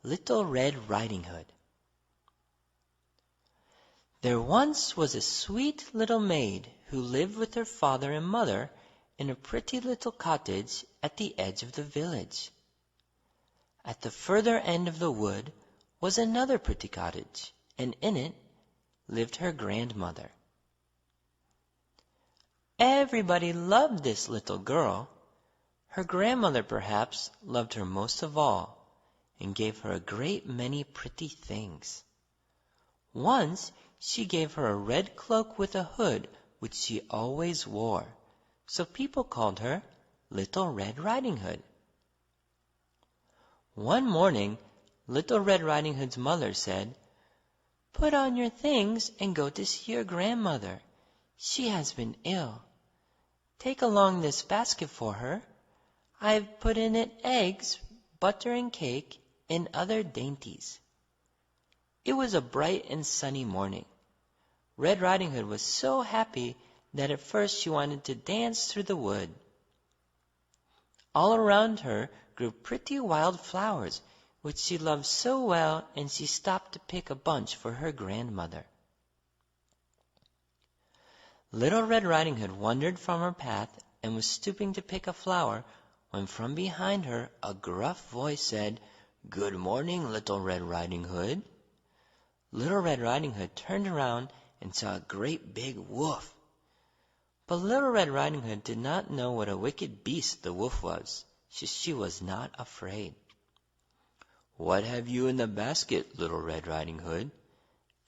Little Red Riding Hood. There once was a sweet little maid who lived with her father and mother in a pretty little cottage at the edge of the village. At the further end of the wood was another pretty cottage, and in it lived her grandmother. Everybody loved this little girl. Her grandmother, perhaps, loved her most of all, and gave her a great many pretty things. Once she gave her a red cloak with a hood which she always wore, so people called her Little Red Riding Hood. One morning, Little Red Riding Hood's mother said, "Put on your things and go to see your grandmother. She has been ill. Take along this basket for her. I've put in it eggs, butter and cake, and other dainties." It was a bright and sunny morning. Red Riding Hood was so happy that at first she wanted to dance through the wood. All around her grew pretty wild flowers, which she loved so well, and she stopped to pick a bunch for her grandmother. Little Red Riding Hood wandered from her path and was stooping to pick a flower when from behind her a gruff voice said, "Good morning, Little Red Riding Hood." Little Red Riding Hood turned around and saw a great big wolf. But Little Red Riding Hood did not know what a wicked beast the wolf was, so she was not afraid. "What have you in the basket, Little Red Riding Hood?"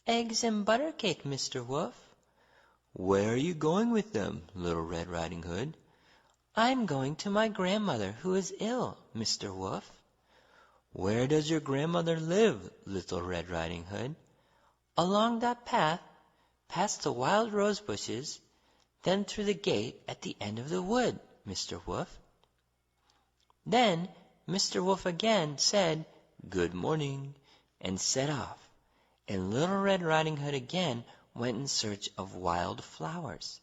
"Eggs and butter cake, Mr. Wolf." "Where are you going with them, Little Red Riding Hood?" "I'm going to my grandmother, who is ill, Mr. Wolf." "Where does your grandmother live, Little Red Riding Hood?" "Along that path, past the wild rose bushes, then through the gate at the end of the wood, Mr. Wolf." Then Mr. Wolf again said, "Good morning," and set off, and Little Red Riding Hood again went in search of wild flowers.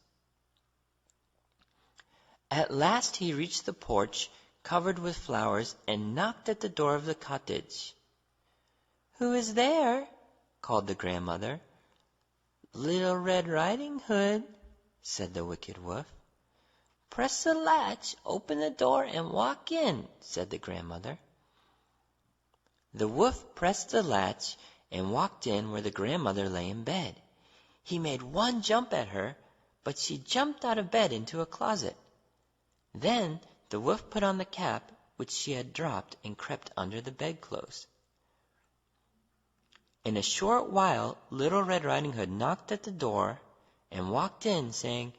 At last he reached the porch covered with flowers and knocked at the door of the cottage. "Who is there?" called the grandmother. "Little Red Riding Hood," said the wicked wolf. "Press the latch, open the door, and walk in," said the grandmother. The wolf pressed the latch and walked in where the grandmother lay in bed. He made one jump at her, but she jumped out of bed into a closet. Then the wolf put on the cap which she had dropped and crept under the bedclothes. In a short while Little Red Riding Hood knocked at the door and walked in, saying,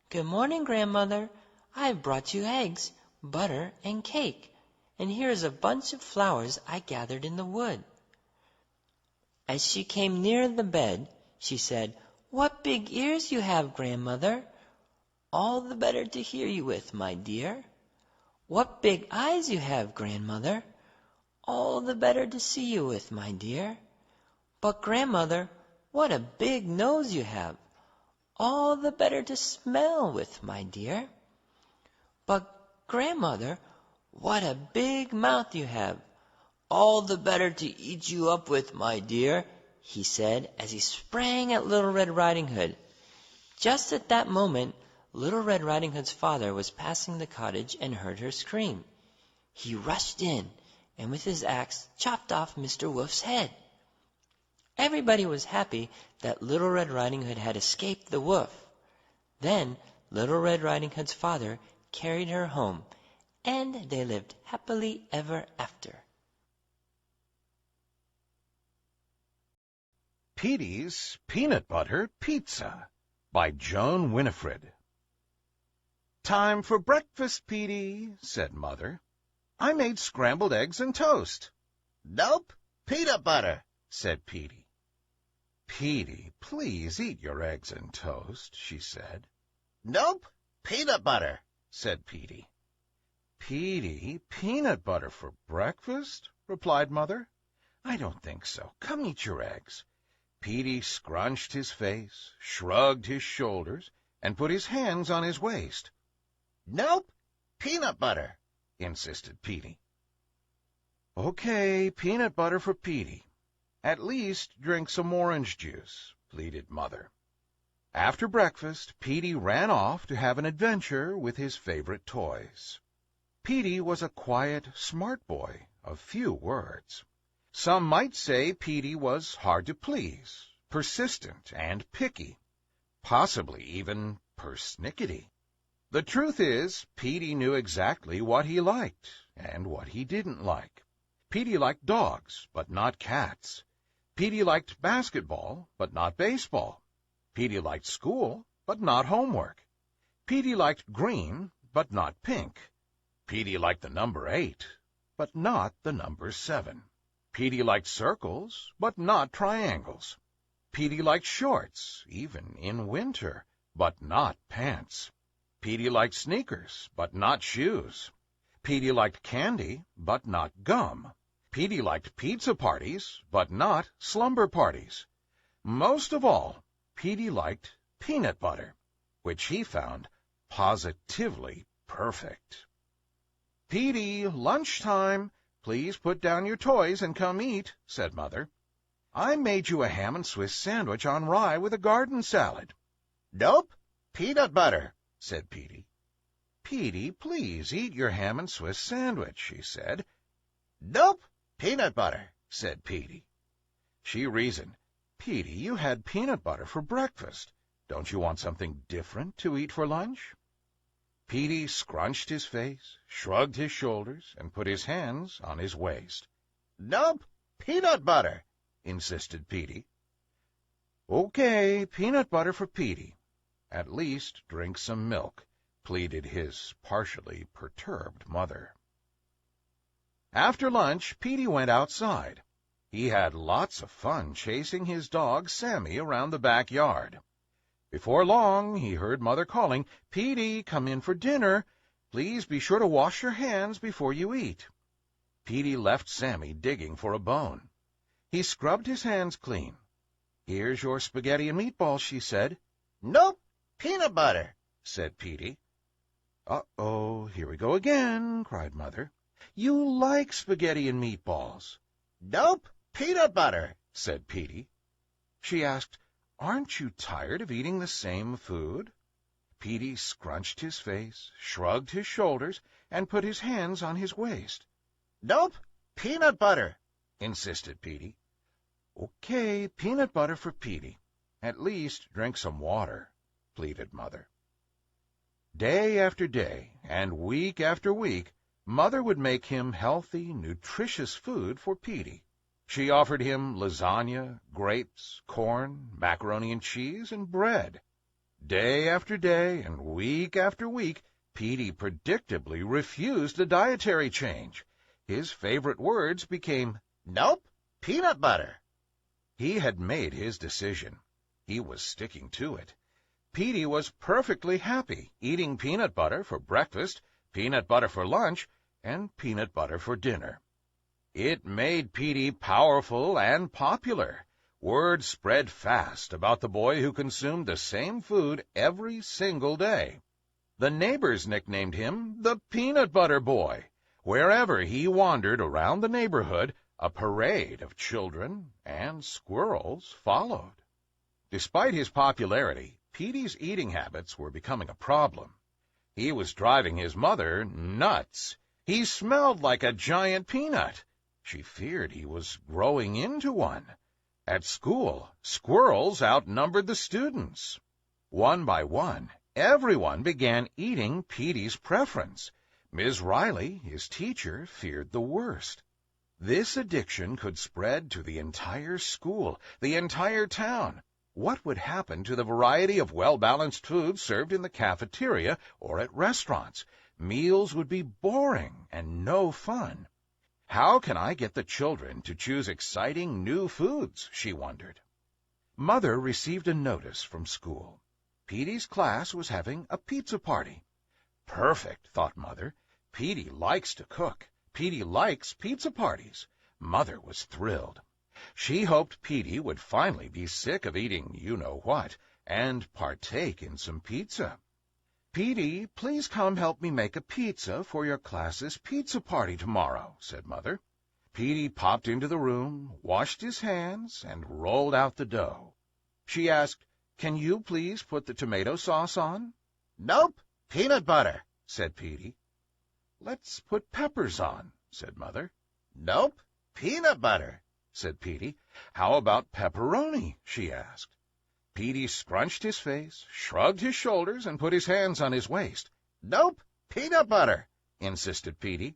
"Good morning, grandmother. I have brought you eggs, butter, and cake, and here is a bunch of flowers I gathered in the wood." As she came near the bed, she said, "What big ears you have, grandmother! All the better to hear you with, my dear." "What big eyes you have, grandmother! All the better to see you with, my dear." "But, grandmother, what a big nose you have! All the better to smell with, my dear." "But, grandmother, what a big mouth you have! All the better to eat you up with, my dear," he said as he sprang at Little Red Riding Hood. Just at that moment Little Red Riding Hood's father was passing the cottage and heard her scream. He rushed in, and with his axe chopped off Mr. Wolf's head. Everybody was happy that Little Red Riding Hood had escaped the wolf. Then Little Red Riding Hood's father carried her home, and they lived happily ever after. Petey's Peanut Butter Pizza by Joan Winifred. "Time for breakfast, Petey," said Mother. "I made scrambled eggs and toast." "Nope, peanut butter," said Petey. "Petey, please eat your eggs and toast," she said. "Nope, peanut butter," said Petey. "Petey, peanut butter for breakfast?" replied Mother. "I don't think so. Come eat your eggs." Petey scrunched his face, shrugged his shoulders, and put his hands on his waist. "Nope, peanut butter," insisted Petey. Okay, peanut butter for Petey. At least drink some orange juice, pleaded Mother. After breakfast, Petey ran off to have an adventure with his favorite toys. Petey was a quiet, smart boy of few words. Some might say Petey was hard to please, persistent and picky, possibly even persnickety. The truth is, Petey knew exactly what he liked and what he didn't like. Petey liked dogs, but not cats. Petey liked basketball, but not baseball. Petey liked school, but not homework. Petey liked green, but not pink. Petey liked the number 8, but not the number 7. Petey liked circles, but not triangles. Petey liked shorts, even in winter, but not pants. Petey liked sneakers, but not shoes. Petey liked candy, but not gum. Petey liked pizza parties, but not slumber parties. Most of all, Petey liked peanut butter, which he found positively perfect. "Petey, lunchtime. Please put down your toys and come eat," said Mother. "I made you a ham and Swiss sandwich on rye with a garden salad." Nope, peanut butter, said Petey. "Petey, please eat your ham and Swiss sandwich," she said. Nope, peanut butter. said Petey. She reasoned. "Petey, you had peanut butter for breakfast. Don't you want something different to eat for lunch?" Petey scrunched his face, shrugged his shoulders, and put his hands on his waist. Nope, peanut butter, insisted Petey. "Okay, peanut butter for Petey. At least drink some milk," pleaded his partially perturbed mother. After lunch, Petey went outside. He had lots of fun chasing his dog Sammy around the backyard. Before long, he heard Mother calling, "Petey, come in for dinner. Please be sure to wash your hands before you eat." Petey left Sammy digging for a bone. He scrubbed his hands clean. "Here's your spaghetti and meatballs," she said. Nope, peanut butter, said Petey. "Uh-oh, here we go again," cried Mother. "You like spaghetti and meatballs." Nope, peanut butter, said Petey. She asked, "Aren't you tired of eating the same food?" Petey scrunched his face, shrugged his shoulders, and put his hands on his waist. Nope, peanut butter, insisted Petey. "Okay, peanut butter for Petey. At least drink some water," pleaded Mother. Day after day, and week after week, Mother would make him healthy, nutritious food for Petey. She offered him lasagna, grapes, corn, macaroni and cheese, and bread. Day after day, and week after week, Petey predictably refused a dietary change. His favorite words became, nope, peanut butter. He had made his decision. He was sticking to it. Petey was perfectly happy eating peanut butter for breakfast, peanut butter for lunch, and peanut butter for dinner. It made Petey powerful and popular. Word spread fast about the boy who consumed the same food every single day. The neighbors nicknamed him the Peanut Butter Boy. Wherever he wandered around the neighborhood, a parade of children and squirrels followed. Despite his popularity, Petey's eating habits were becoming a problem. He was driving his mother nuts. He smelled like a giant peanut. She feared he was growing into one. At school, squirrels outnumbered the students. One by one, everyone began eating Petey's preference. Ms. Riley, his teacher, feared the worst. This addiction could spread to the entire school, the entire town. What would happen to the variety of well-balanced food served in the cafeteria or at restaurants? Meals would be boring and no fun. How can I get the children to choose exciting new foods? She wondered. Mother received a notice from school. Petey's class was having a pizza party. Perfect, thought Mother. Petey likes to cook. Petey likes pizza parties. Mother was thrilled. She hoped Petey would finally be sick of eating you-know-what and partake in some pizza. "Petey, please come help me make a pizza for your class's pizza party tomorrow," said Mother. Petey popped into the room, washed his hands, and rolled out the dough. She asked, "Can you please put the tomato sauce on?" Nope, peanut butter, said Petey. "Let's put peppers on," said Mother. Nope, peanut butter, said Petey. "How about pepperoni?" she asked. Petey scrunched his face, shrugged his shoulders, and put his hands on his waist. Nope, peanut butter, insisted Petey.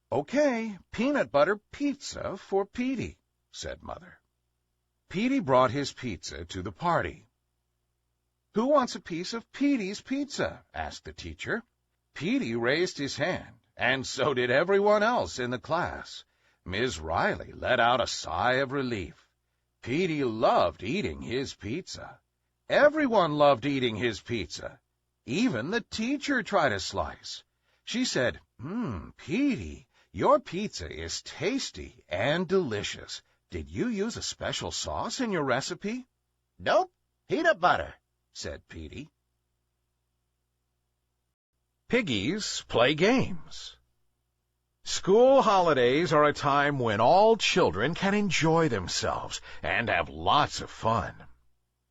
"Okay, peanut butter pizza for Petey," said Mother. Petey brought his pizza to the party. "Who wants a piece of Petey's pizza?" asked the teacher. Petey raised his hand, and so did everyone else in the class. Miss Riley let out a sigh of relief. Petey loved eating his pizza. Everyone loved eating his pizza. Even the teacher tried a slice. She said, Petey, your pizza is tasty and delicious. Did you use a special sauce in your recipe?" Nope, peanut butter, said Petey. Piggies play games. School holidays are a time when all children can enjoy themselves and have lots of fun.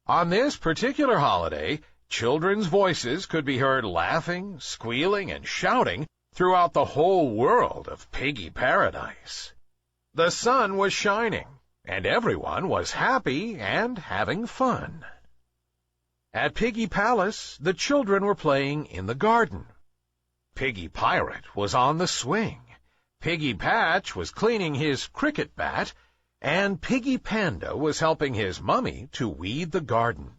On this particular holiday, children's voices could be heard laughing, squealing, and shouting throughout the whole world of Piggy Paradise. The sun was shining, and everyone was happy and having fun. At Piggy Palace, the children were playing in the garden. Piggy Pirate was on the swing. Piggy Patch was cleaning his cricket bat, and Piggy Panda was helping his mummy to weed the garden.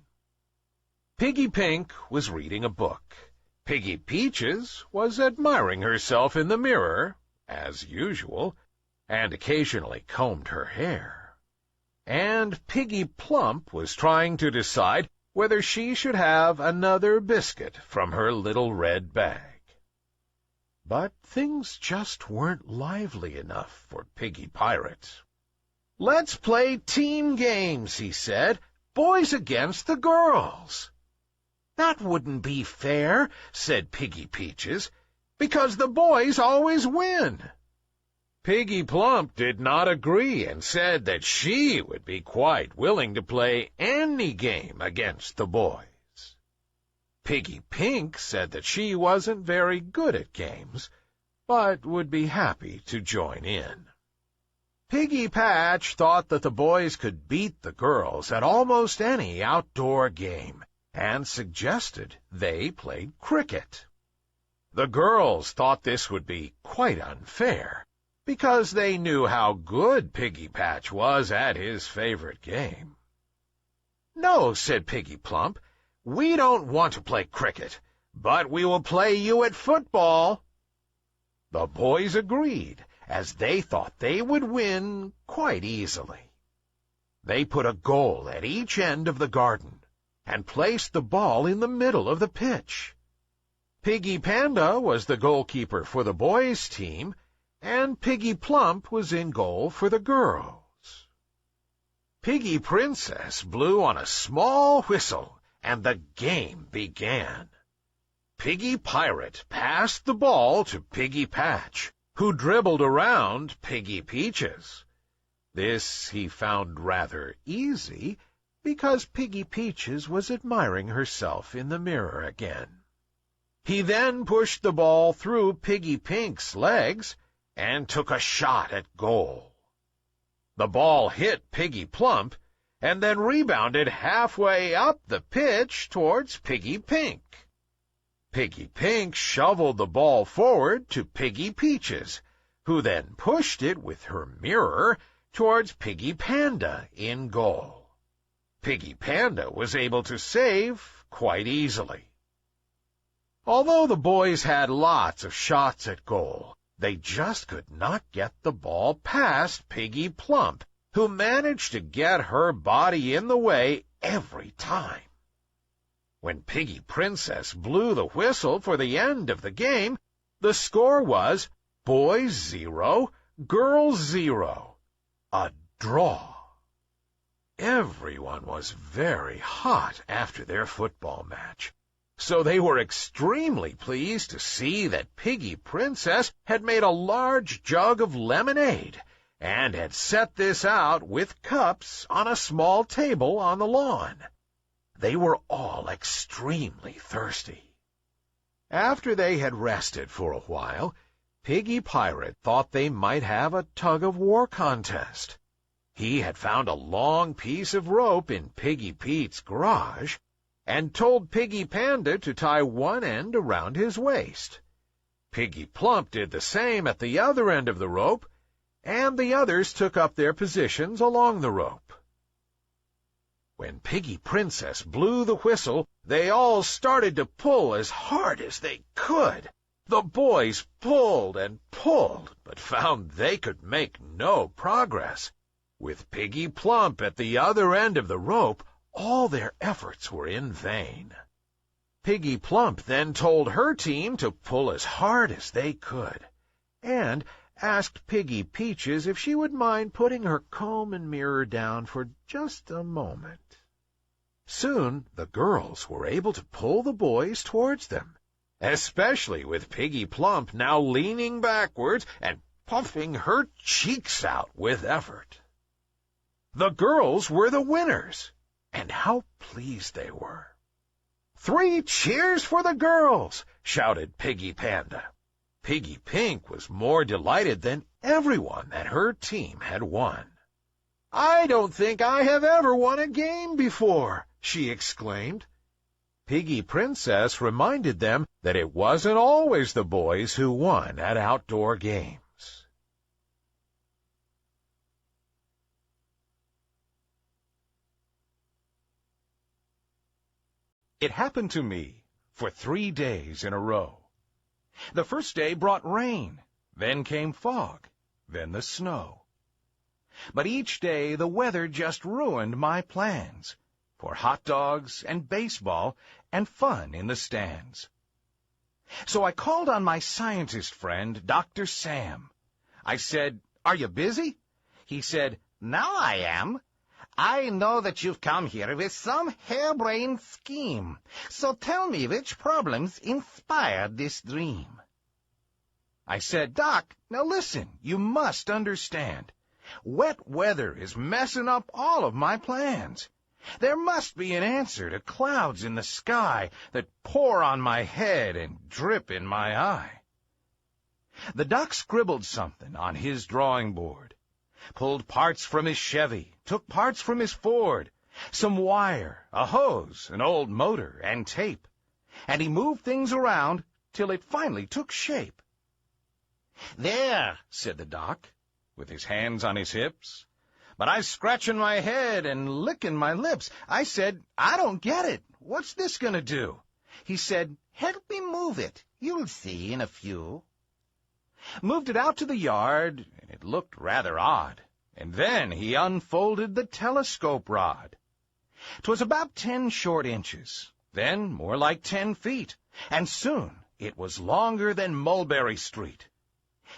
Piggy Pink was reading a book. Piggy Peaches was admiring herself in the mirror, as usual, and occasionally combed her hair. And Piggy Plump was trying to decide whether she should have another biscuit from her little red bag. But things just weren't lively enough for Piggy Pirate. "Let's play team games," he said, "boys against the girls." "That wouldn't be fair," said Piggy Peaches, "because the boys always win." Piggy Plump did not agree and said that she would be quite willing to play any game against the boys. Piggy Pink said that she wasn't very good at games, but would be happy to join in. Piggy Patch thought that the boys could beat the girls at almost any outdoor game, and suggested they played cricket. The girls thought this would be quite unfair, because they knew how good Piggy Patch was at his favorite game. "No," said Piggy Plump, "we don't want to play cricket, but we will play you at football." The boys agreed, as they thought they would win quite easily. They put a goal at each end of the garden, and placed the ball in the middle of the pitch. Piggy Panda was the goalkeeper for the boys' team, and Piggy Plump was in goal for the girls. Piggy Princess blew on a small whistle, and the game began. Piggy Pirate passed the ball to Piggy Patch, who dribbled around Piggy Peaches. This he found rather easy, because Piggy Peaches was admiring herself in the mirror again. He then pushed the ball through Piggy Pink's legs and took a shot at goal. The ball hit Piggy Plump and then rebounded halfway up the pitch towards Piggy Pink. Piggy Pink shoveled the ball forward to Piggy Peaches, who then pushed it with her mirror towards Piggy Panda in goal. Piggy Panda was able to save quite easily. Although the boys had lots of shots at goal, they just could not get the ball past Piggy Plump, who managed to get her body in the way every time. When Piggy Princess blew the whistle for the end of the game, the score was boys 0, girls 0, a draw. Everyone was very hot after their football match, so they were extremely pleased to see that Piggy Princess had made a large jug of lemonade and had set this out with cups on a small table on the lawn. They were all extremely thirsty. After they had rested for a while, Piggy Pirate thought they might have a tug-of-war contest. He had found a long piece of rope in Piggy Pete's garage and told Piggy Panda to tie one end around his waist. Piggy Plump did the same at the other end of the rope, and the others took up their positions along the rope. When Piggy Princess blew the whistle, they all started to pull as hard as they could. The boys pulled and pulled, but found they could make no progress. With Piggy Plump at the other end of the rope, all their efforts were in vain. Piggy Plump then told her team to pull as hard as they could, and asked Piggy Peaches if she would mind putting her comb and mirror down for just a moment. Soon the girls were able to pull the boys towards them, especially with Piggy Plump now leaning backwards and puffing her cheeks out with effort. The girls were the winners, and how pleased they were. "3 cheers for the girls!" shouted Piggy Panda. Piggy Pink was more delighted than everyone that her team had won. "I don't think I have ever won a game before," she exclaimed. Piggy Princess reminded them that it wasn't always the boys who won at outdoor games. It happened to me for 3 days in a row. The first day brought rain, then came fog, then the snow. But each day the weather just ruined my plans for hot dogs and baseball and fun in the stands. So I called on my scientist friend, Dr. Sam. I said, "Are you busy?" He said, "Now I am. I know that you've come here with some harebrained scheme. So tell me which problems inspired this dream." I said, "Doc, now listen, you must understand. Wet weather is messing up all of my plans. There must be an answer to clouds in the sky that pour on my head and drip in my eye." The doc scribbled something on his drawing board, pulled parts from his Chevy, took parts from his Ford, some wire, a hose, an old motor, and tape, and he moved things around till it finally took shape. "There," said the doc, with his hands on his hips. But I was scratching my head and licking my lips. I said, "I don't get it. What's this going to do?" He said, "Help me move it. You'll see in a few." Moved it out to the yard, and it looked rather odd. And then he unfolded the telescope rod. 'Twas about 10 short inches, then more like 10 feet, and soon it was longer than Mulberry Street.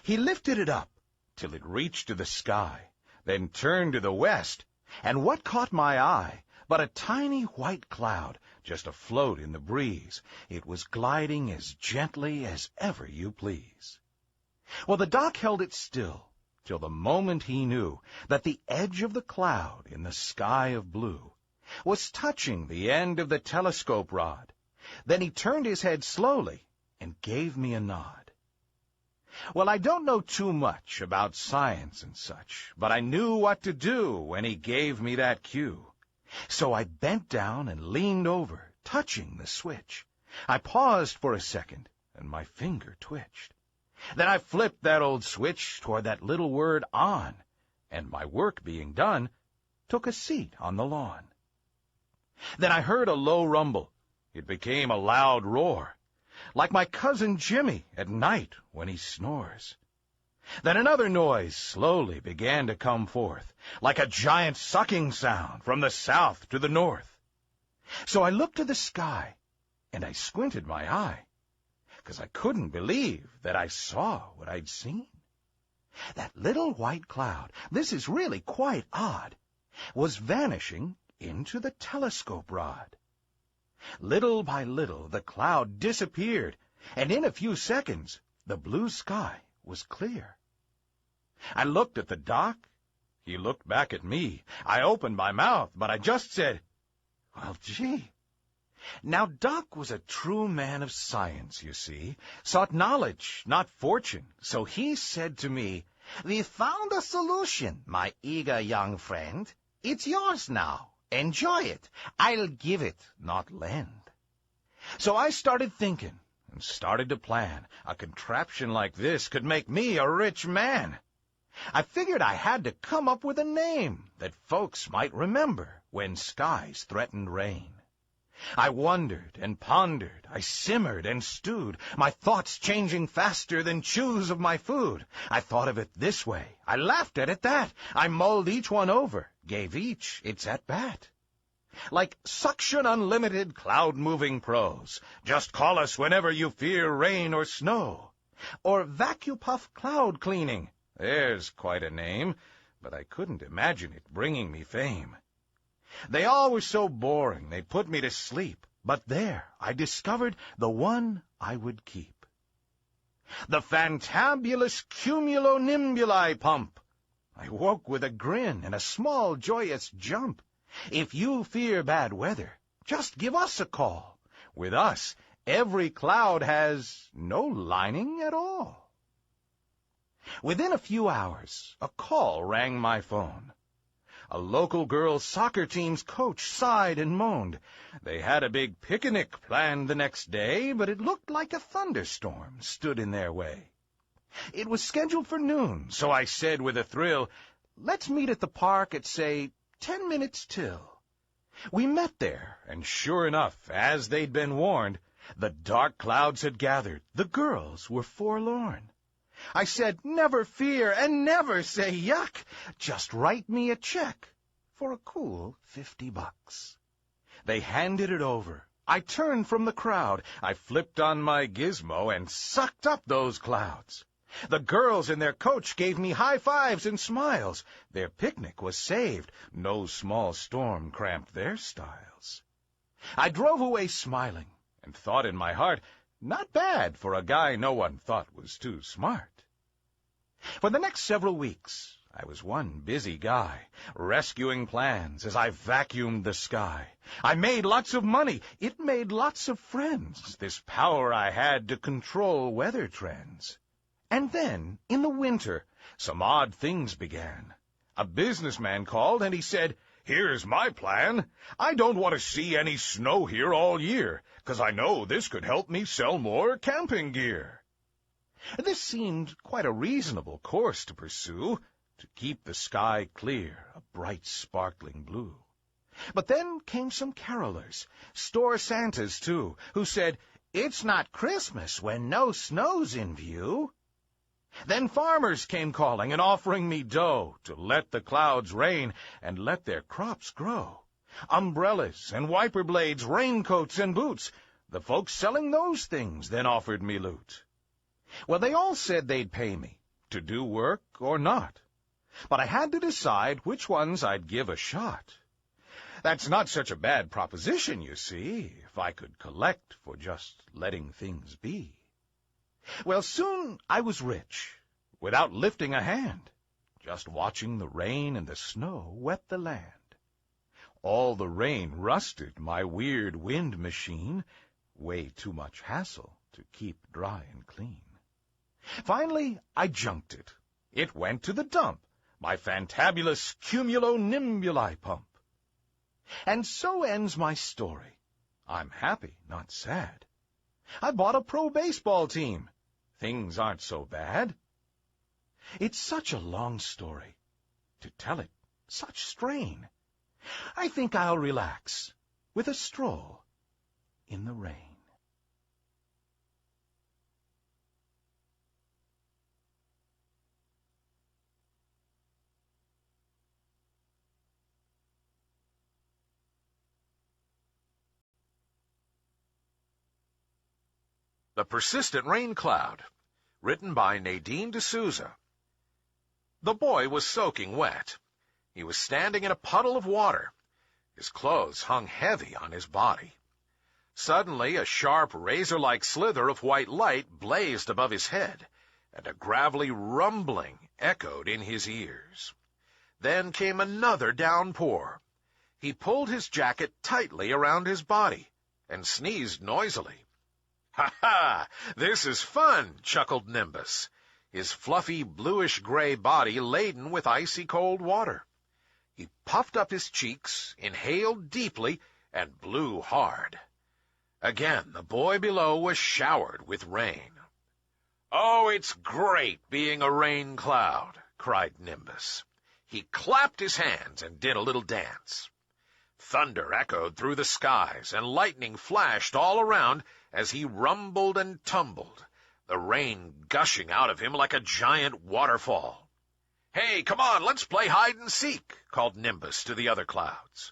He lifted it up till it reached to the sky, then turned to the west, and what caught my eye but a tiny white cloud just afloat in the breeze. It was gliding as gently as ever you please. Well, the doc held it still till the moment he knew that the edge of the cloud in the sky of blue was touching the end of the telescope rod. Then he turned his head slowly and gave me a nod. Well, I don't know too much about science and such, but I knew what to do when he gave me that cue. So I bent down and leaned over, touching the switch. I paused for a second, and my finger twitched. Then I flipped that old switch toward that little word "on," and my work being done, took a seat on the lawn. Then I heard a low rumble. It became a loud roar, like my cousin Jimmy at night when he snores. Then another noise slowly began to come forth, like a giant sucking sound from the south to the north. So I looked to the sky, and I squinted my eye, 'cause I couldn't believe that I saw what I'd seen. That little white cloud, this is really quite odd, was vanishing into the telescope rod. Little by little the cloud disappeared, and in a few seconds the blue sky was clear. I looked at the doc. He looked back at me. I opened my mouth, but I just said, "Well, gee." Now, Doc was a true man of science, you see, sought knowledge, not fortune. So he said to me, "We found a solution, my eager young friend. It's yours now. Enjoy it. I'll give it, not lend." So I started thinking and started to plan. A contraption like this could make me a rich man. I figured I had to come up with a name that folks might remember when skies threatened rain. I wondered and pondered, I simmered and stewed, my thoughts changing faster than chews of my food. I thought of it this way, I laughed at it that, I mulled each one over, gave each its at-bat. Like suction unlimited cloud-moving pros, just call us whenever you fear rain or snow. Or vacupuff cloud cleaning, there's quite a name, but I couldn't imagine it bringing me fame. They all were so boring, they put me to sleep. But there, I discovered the one I would keep. The fantabulous cumulonimbuli pump. I woke with a grin and a small joyous jump. If you fear bad weather, just give us a call. With us, every cloud has no lining at all. Within a few hours, a call rang my phone. A local girls' soccer team's coach sighed and moaned. They had a big picnic planned the next day, but it looked like a thunderstorm stood in their way. It was scheduled for noon, so I said with a thrill, "Let's meet at the park at, say, 10 minutes till." We met there, and sure enough, as they'd been warned, the dark clouds had gathered. The girls were forlorn. I said, "Never fear and never say yuck. Just write me a check for a cool $50. They handed it over. I turned from the crowd. I flipped on my gizmo and sucked up those clouds. The girls and their coach gave me high fives and smiles. Their picnic was saved. No small storm cramped their styles. I drove away smiling and thought in my heart, not bad for a guy no one thought was too smart. For the next several weeks, I was one busy guy, rescuing plans as I vacuumed the sky. I made lots of money. It made lots of friends, this power I had to control weather trends. And then, in the winter, some odd things began. A businessman called and he said, "Here's my plan. I don't want to see any snow here all year, 'cause I know this could help me sell more camping gear." This seemed quite a reasonable course to pursue, to keep the sky clear, a bright sparkling blue. But then came some carolers, store Santas too, who said, "It's not Christmas when no snow's in view." Then farmers came calling and offering me dough to let the clouds rain and let their crops grow. Umbrellas and wiper blades, raincoats and boots. The folks selling those things then offered me loot. Well, they all said they'd pay me to do work or not. But I had to decide which ones I'd give a shot. That's not such a bad proposition, you see, if I could collect for just letting things be. Well, soon I was rich, without lifting a hand, just watching the rain and the snow wet the land. All the rain rusted my weird wind machine, way too much hassle to keep dry and clean. Finally, I junked it. It went to the dump, my fantabulous cumulonimbuli pump. And so ends my story. I'm happy, not sad. I bought a pro baseball team. Things aren't so bad. It's such a long story. To tell it, such strain. I think I'll relax with a stroll in the rain. The Persistent Rain Cloud, written by Nadine D'Souza. The boy was soaking wet. He was standing in a puddle of water. His clothes hung heavy on his body. Suddenly, a sharp, razor-like slither of white light blazed above his head. and a gravelly rumbling echoed in his ears. Then came another downpour. He pulled his jacket tightly around his body and sneezed noisily. "Ha ha! This is fun," chuckled Nimbus, his fluffy bluish-gray body laden with icy cold water. He puffed up his cheeks, inhaled deeply, and blew hard. Again the boy below was showered with rain. "Oh, it's great being a rain cloud," cried Nimbus. He clapped his hands and did a little dance. Thunder echoed through the skies, and lightning flashed all around as he rumbled and tumbled, the rain gushing out of him like a giant waterfall. "Hey, come on, let's play hide-and-seek," called Nimbus to the other clouds.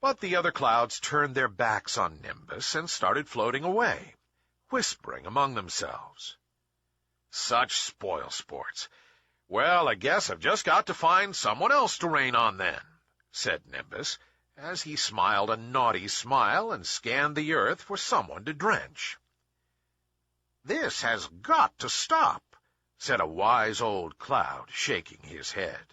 But the other clouds turned their backs on Nimbus and started floating away, whispering among themselves. "Such spoil-sports. Well, I guess I've just got to find someone else to rain on then," said Nimbus, as he smiled a naughty smile and scanned the earth for someone to drench. "This has got to stop," said a wise old cloud, shaking his head.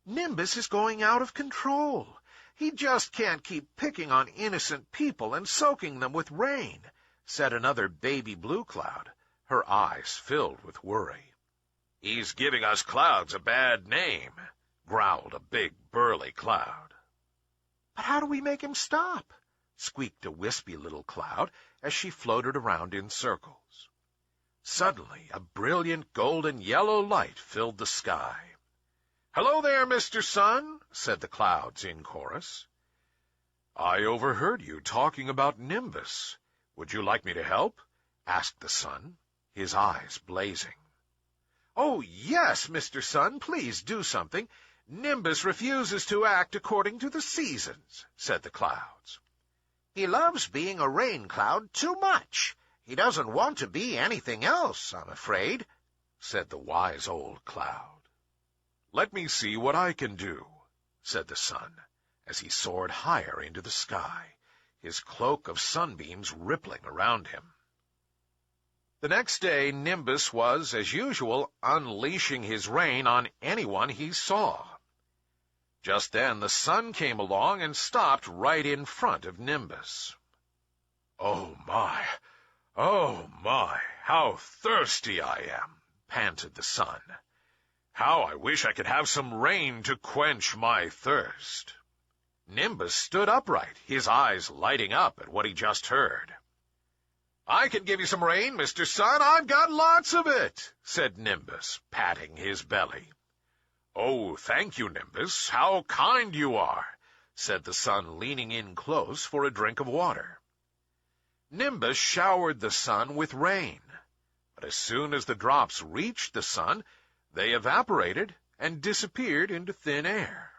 "Nimbus is going out of control. He just can't keep picking on innocent people and soaking them with rain," said another baby blue cloud, her eyes filled with worry. "He's giving us clouds a bad name," growled a big burly cloud. "But how do we make him stop?" squeaked a wispy little cloud as she floated around in circles. Suddenly, a brilliant golden-yellow light filled the sky. "Hello there, Mr. Sun," said the clouds in chorus. "I overheard you talking about Nimbus. Would you like me to help?" asked the sun, his eyes blazing. "Oh, yes, Mr. Sun, please do something. Nimbus refuses to act according to the seasons," said the clouds. "He loves being a rain cloud too much. He doesn't want to be anything else, I'm afraid," said the wise old cloud. "Let me see what I can do," said the sun, as he soared higher into the sky, his cloak of sunbeams rippling around him. The next day Nimbus was, as usual, unleashing his rain on anyone he saw. Just then the sun came along and stopped right in front of Nimbus. Oh, my, how thirsty I am," panted the sun. "How I wish I could have some rain to quench my thirst." Nimbus stood upright, his eyes lighting up at what he just heard. "I can give you some rain, Mr. Sun. I've got lots of it," said Nimbus, patting his belly. "Oh, thank you, Nimbus. How kind you are," said the sun, leaning in close for a drink of water. Nimbus showered the sun with rain, but as soon as the drops reached the sun, they evaporated and disappeared into thin air.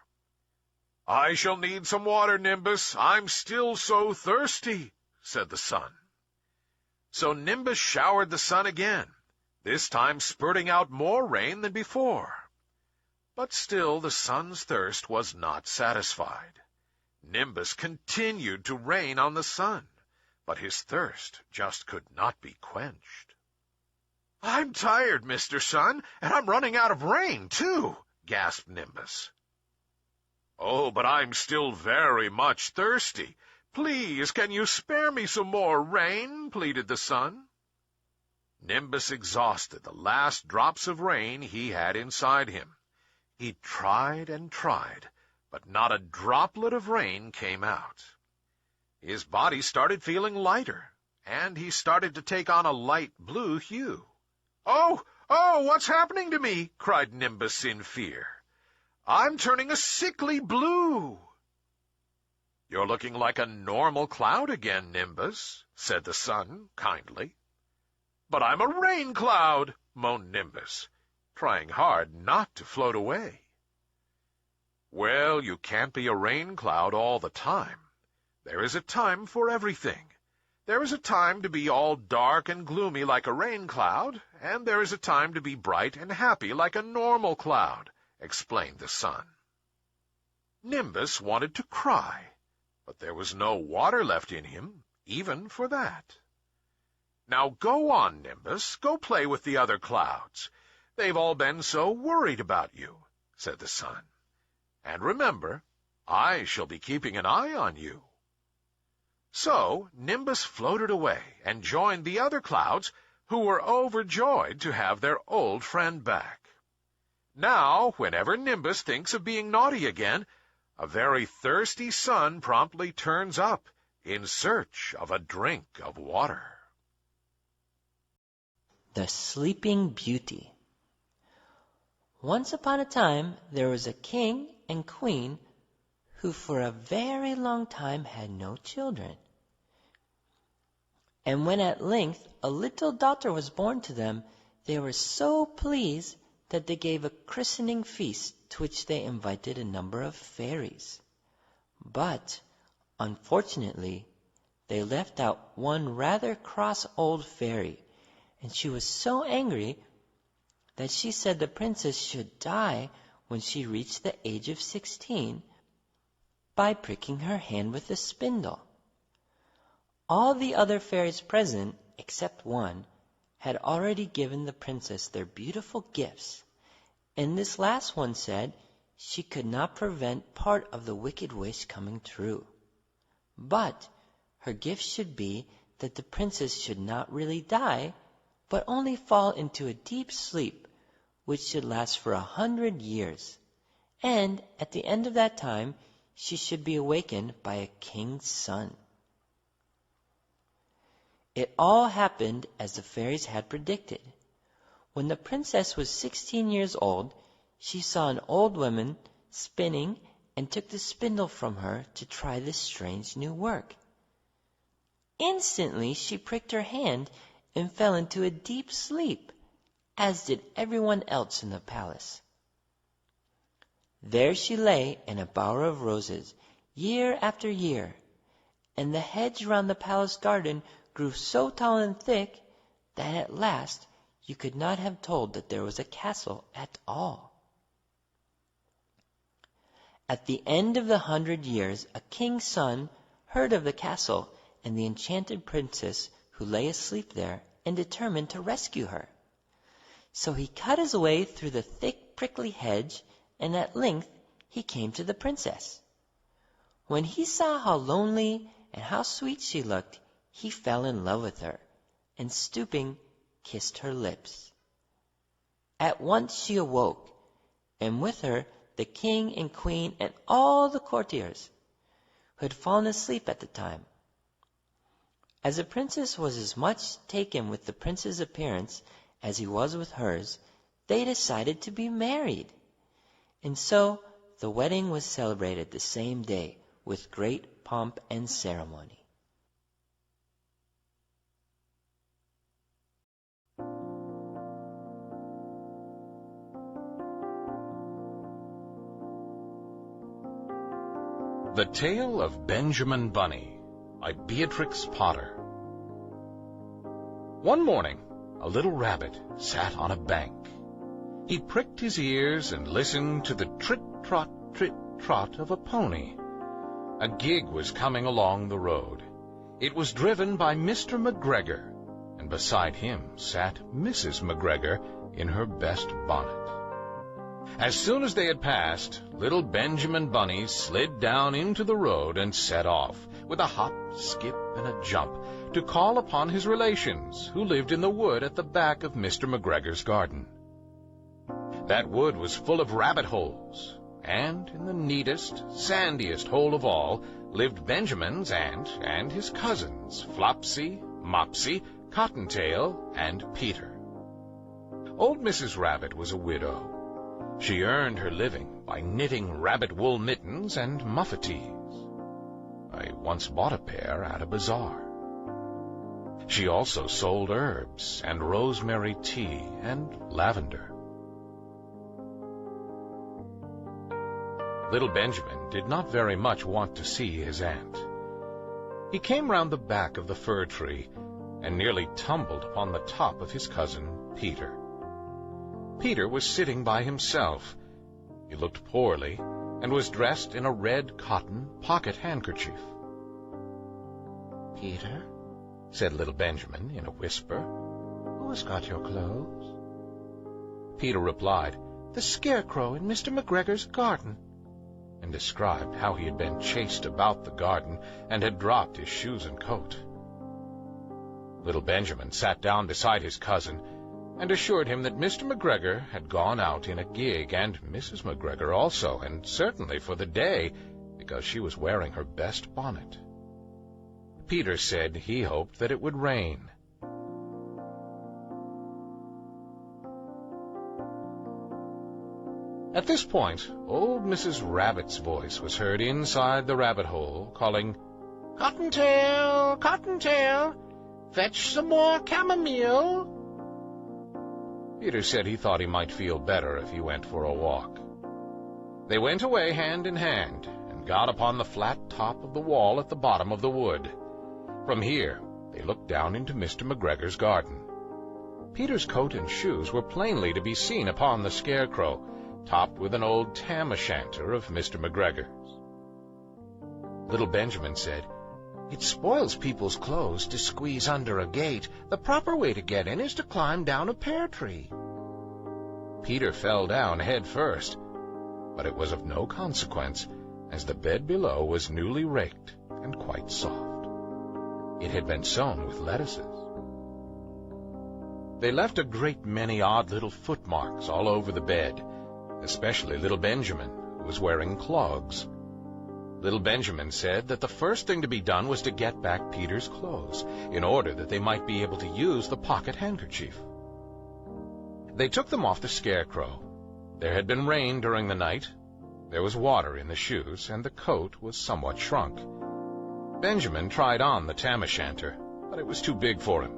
"I shall need some water, Nimbus. I'm still so thirsty," said the sun. So Nimbus showered the sun again, this time spurting out more rain than before. But still the sun's thirst was not satisfied. Nimbus continued to rain on the sun, but his thirst just could not be quenched. "I'm tired, Mr. Sun, and I'm running out of rain, too," gasped Nimbus. "Oh, but I'm still very much thirsty. Please, can you spare me some more rain?" pleaded the sun. Nimbus exhausted the last drops of rain he had inside him. He tried and tried, but not a droplet of rain came out. His body started feeling lighter, and he started to take on a light blue hue. Oh, what's happening to me?" cried Nimbus in fear. "I'm turning a sickly blue." "You're looking like a normal cloud again, Nimbus," said the sun kindly. "But I'm a rain cloud," moaned Nimbus, trying hard not to float away. "Well, you can't be a rain cloud all the time. There is a time for everything. There is a time to be all dark and gloomy like a rain cloud, and there is a time to be bright and happy like a normal cloud," explained the sun. Nimbus wanted to cry, but there was no water left in him, even for that. Now go on, Nimbus, go play with the other clouds. They've all been so worried about you, said the sun. And remember, I shall be keeping an eye on you. So Nimbus floated away and joined the other clouds, who were overjoyed to have their old friend back. Now, whenever Nimbus thinks of being naughty again, a very thirsty sun promptly turns up in search of a drink of water. The Sleeping Beauty. Once upon a time, there was a king and queen who for a very long time had no children. And when at length a little daughter was born to them, they were so pleased that they gave a christening feast to which they invited a number of fairies. But, unfortunately, they left out one rather cross old fairy, and she was so angry that she said the princess should die when she reached the age of 16 by pricking her hand with a spindle. All the other fairies present, except one, had already given the princess their beautiful gifts, and this last one said she could not prevent part of the wicked wish coming true. But her gift should be that the princess should not really die, but only fall into a deep sleep, which should last for 100 years. And at the end of that time, she should be awakened by a king's son. It all happened as the fairies had predicted. When the princess was 16 years old, she saw an old woman spinning and took the spindle from her to try this strange new work. Instantly she pricked her hand and fell into a deep sleep, as did everyone else in the palace. There she lay in a bower of roses, year after year, and the hedge round the palace garden grew so tall and thick that at last you could not have told that there was a castle at all. At the end of the 100 years, a king's son heard of the castle and the enchanted princess who lay asleep there, and determined to rescue her. So he cut his way through the thick prickly hedge, and at length he came to the princess. When he saw how lonely and how sweet she looked, he fell in love with her, and stooping, kissed her lips. At once she awoke, and with her the king and queen and all the courtiers, who had fallen asleep at the time. As the princess was as much taken with the prince's appearance as he was with hers, they decided to be married. And so the wedding was celebrated the same day with great pomp and ceremony. The Tale of Benjamin Bunny by Beatrix Potter. One morning, a little rabbit sat on a bank. He pricked his ears and listened to the trit-trot of a pony. A gig was coming along the road. It was driven by Mr. McGregor, and beside him sat Mrs. McGregor in her best bonnet. As soon as they had passed, little Benjamin Bunny slid down into the road and set off, with a hop, skip, and a jump, to call upon his relations, who lived in the wood at the back of Mr. McGregor's garden. That wood was full of rabbit holes, and in the neatest, sandiest hole of all lived Benjamin's aunt and his cousins, Flopsy, Mopsy, Cottontail, and Peter. Old Mrs. Rabbit was a widow. She earned her living by knitting rabbit wool mittens and muffetees. I once bought a pair at a bazaar. She also sold herbs and rosemary tea and lavender. Little Benjamin did not very much want to see his aunt. He came round the back of the fir tree and nearly tumbled upon the top of his cousin Peter. Peter was sitting by himself. He looked poorly and was dressed in a red cotton pocket handkerchief. Peter, said little Benjamin in a whisper. "Who has got your clothes?" Peter replied, "The scarecrow in Mr. McGregor's garden," and described how he had been chased about the garden and had dropped his shoes and coat. Little Benjamin sat down beside his cousin and assured him that Mr. McGregor had gone out in a gig, and Mrs. McGregor also, and certainly for the day, because she was wearing her best bonnet. Peter said he hoped that it would rain. At this point, old Mrs. Rabbit's voice was heard inside the rabbit hole, calling, "Cottontail, Cottontail, fetch some more chamomile." Peter said he thought he might feel better if he went for a walk. They went away hand in hand and got upon the flat top of the wall at the bottom of the wood. From here, they looked down into Mr. McGregor's garden. Peter's coat and shoes were plainly to be seen upon the scarecrow, topped with an old tam-o'-shanter of Mr. McGregor's. Little Benjamin said, "It spoils people's clothes to squeeze under a gate. The proper way to get in is to climb down a pear tree." Peter fell down head first, but it was of no consequence, as the bed below was newly raked and quite soft. It had been sown with lettuces. They left a great many odd little footmarks all over the bed, especially little Benjamin, who was wearing clogs. Little Benjamin said that the first thing to be done was to get back Peter's clothes, in order that they might be able to use the pocket handkerchief. They took them off the scarecrow. There had been rain during the night. There was water in the shoes, and the coat was somewhat shrunk. Benjamin tried on the tam-o'-shanter, but it was too big for him.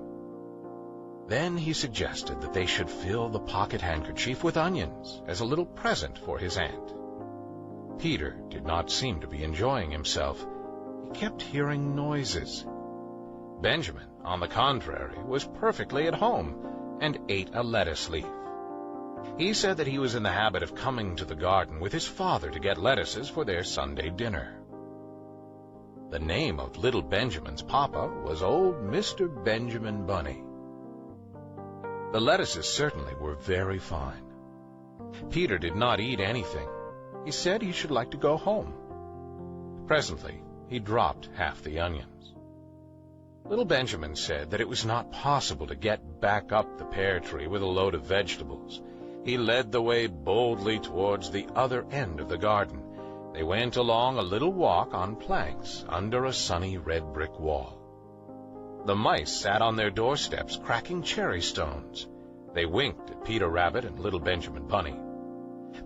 Then he suggested that they should fill the pocket handkerchief with onions as a little present for his aunt. Peter did not seem to be enjoying himself. He kept hearing noises. Benjamin, on the contrary, was perfectly at home and ate a lettuce leaf. He said that he was in the habit of coming to the garden with his father to get lettuces for their Sunday dinner. The name of little Benjamin's papa was old Mr. Benjamin Bunny. The lettuces certainly were very fine. Peter did not eat anything. He said he should like to go home. Presently, he dropped half the onions. Little Benjamin said that it was not possible to get back up the pear tree with a load of vegetables. He led the way boldly towards the other end of the garden. They went along a little walk on planks under a sunny red brick wall. The mice sat on their doorsteps cracking cherry stones. They winked at Peter Rabbit and little Benjamin Bunny.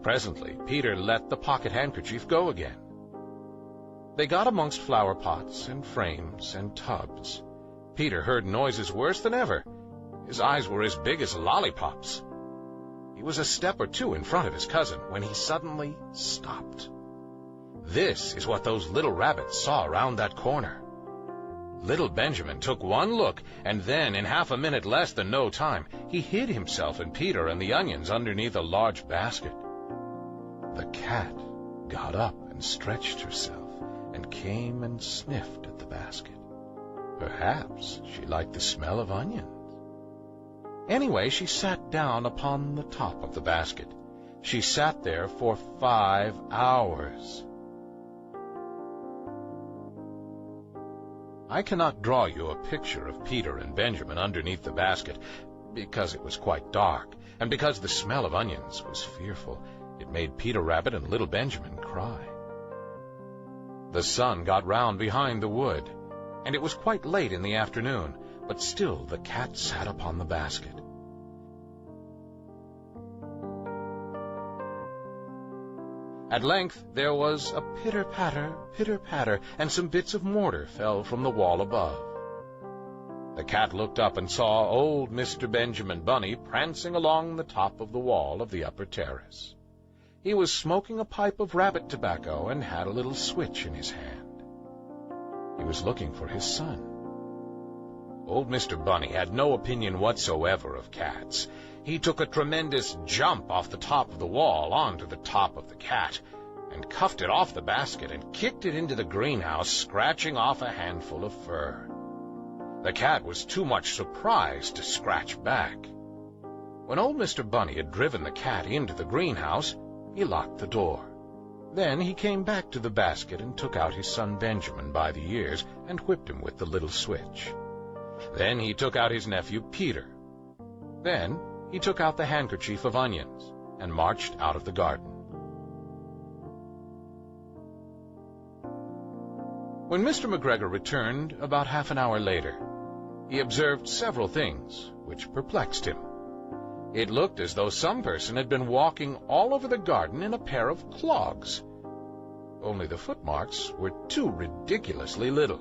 Presently, Peter let the pocket handkerchief go again. They got amongst flower pots and frames and tubs. Peter heard noises worse than ever. His eyes were as big as lollipops. He was a step or two in front of his cousin when he suddenly stopped. This is what those little rabbits saw around that corner. Little Benjamin took one look, and then, in half a minute less than no time, he hid himself and Peter and the onions underneath a large basket. The cat got up and stretched herself, and came and sniffed at the basket. Perhaps she liked the smell of onions. Anyway, she sat down upon the top of the basket. She sat there for 5 hours. I cannot draw you a picture of Peter and Benjamin underneath the basket, because it was quite dark, and because the smell of onions was fearful. It made Peter Rabbit and little Benjamin cry. The sun got round behind the wood, and it was quite late in the afternoon, but still the cat sat upon the basket. At length there was a pitter-patter, and some bits of mortar fell from the wall above. The cat looked up and saw old Mr. Benjamin Bunny prancing along the top of the wall of the upper terrace. He was smoking a pipe of rabbit tobacco and had a little switch in his hand. He was looking for his son. Old Mr. Bunny had no opinion whatsoever of cats. He took a tremendous jump off the top of the wall onto the top of the cat, and cuffed it off the basket and kicked it into the greenhouse, scratching off a handful of fur. The cat was too much surprised to scratch back. When old Mr. Bunny had driven the cat into the greenhouse, he locked the door. Then he came back to the basket and took out his son Benjamin by the ears and whipped him with the little switch. Then he took out his nephew Peter. Then he took out the handkerchief of onions and marched out of the garden. When Mr. McGregor returned about half an hour later, he observed several things which perplexed him. It looked as though some person had been walking all over the garden in a pair of clogs. Only the footmarks were too ridiculously little.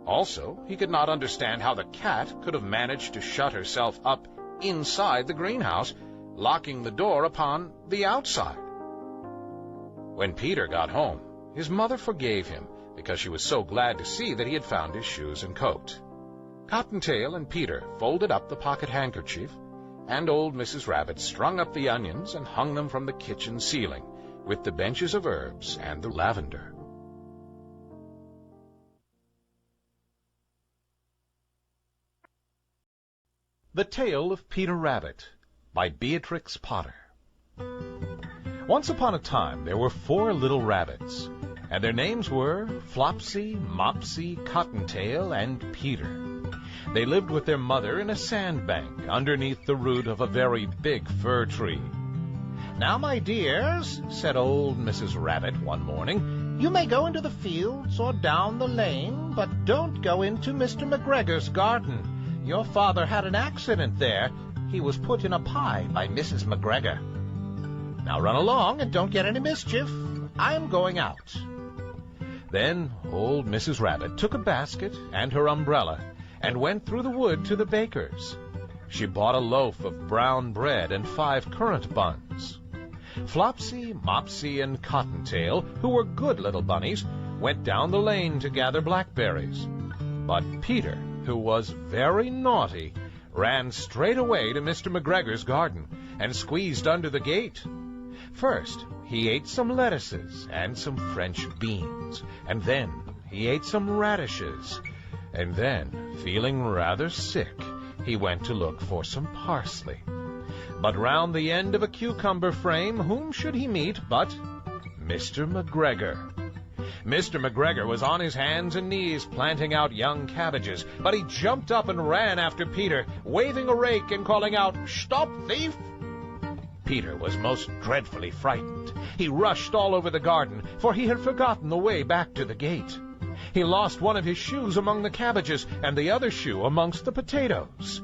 Also, he could not understand how the cat could have managed to shut herself up inside the greenhouse, locking the door upon the outside. When Peter got home, his mother forgave him because she was so glad to see that he had found his shoes and coat. Cottontail and Peter folded up the pocket handkerchief, and old Mrs. Rabbit strung up the onions and hung them from the kitchen ceiling with the benches of herbs and the lavender. The Tale of Peter Rabbit by Beatrix Potter. Once upon a time there were 4 little rabbits, and their names were Flopsy, Mopsy, Cottontail, and Peter. They lived with their mother in a sandbank underneath the root of a very big fir tree. "Now, my dears," said old Mrs. Rabbit one morning, "you may go into the fields or down the lane, but don't go into Mr. McGregor's garden. Your father had an accident there. He was put in a pie by Mrs. McGregor. Now run along and don't get any mischief. I'm going out." Then old Mrs. Rabbit took a basket and her umbrella and went through the wood to the baker's. She bought a loaf of brown bread and 5 currant buns. Flopsy, Mopsy, and Cottontail, who were good little bunnies, went down the lane to gather blackberries. But Peter, who was very naughty, ran straight away to Mr. McGregor's garden and squeezed under the gate. First, he ate some lettuces and some French beans, and then he ate some radishes, and then, feeling rather sick, he went to look for some parsley. But round the end of a cucumber frame, whom should he meet but Mr. McGregor? Mr. McGregor was on his hands and knees planting out young cabbages, but he jumped up and ran after Peter, waving a rake and calling out, "Stop, thief!" Peter was most dreadfully frightened. He rushed all over the garden, for he had forgotten the way back to the gate. He lost one of his shoes among the cabbages and the other shoe amongst the potatoes.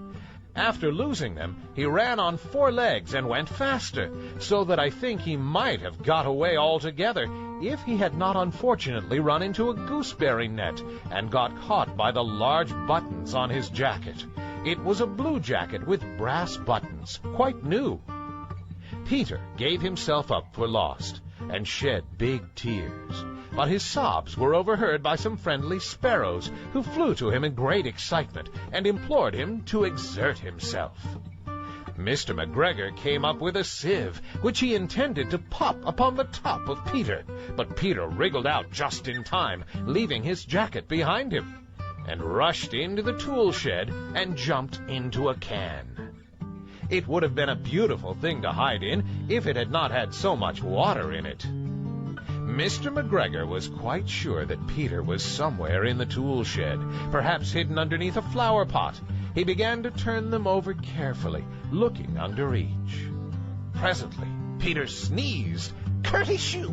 After losing them, he ran on 4 legs and went faster, so that I think he might have got away altogether if he had not unfortunately run into a gooseberry net and got caught by the large buttons on his jacket. It was a blue jacket with brass buttons, quite new. Peter gave himself up for lost and shed big tears, but his sobs were overheard by some friendly sparrows who flew to him in great excitement and implored him to exert himself. Mr. McGregor came up with a sieve, which he intended to pop upon the top of Peter, but Peter wriggled out just in time, leaving his jacket behind him, and rushed into the tool shed and jumped into a can. It would have been a beautiful thing to hide in if it had not had so much water in it. Mr. McGregor was quite sure that Peter was somewhere in the tool shed, perhaps hidden underneath a flower pot. He began to turn them over carefully, looking under each. Presently, Peter sneezed, "Curty-shoo!"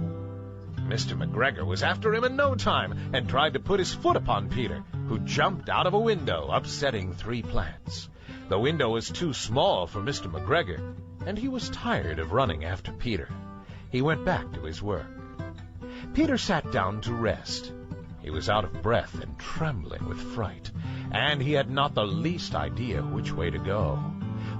Mr. McGregor was after him in no time and tried to put his foot upon Peter, who jumped out of a window, upsetting 3 plants. The window was too small for Mr. McGregor, and he was tired of running after Peter. He went back to his work. Peter sat down to rest. He was out of breath and trembling with fright, and he had not the least idea which way to go.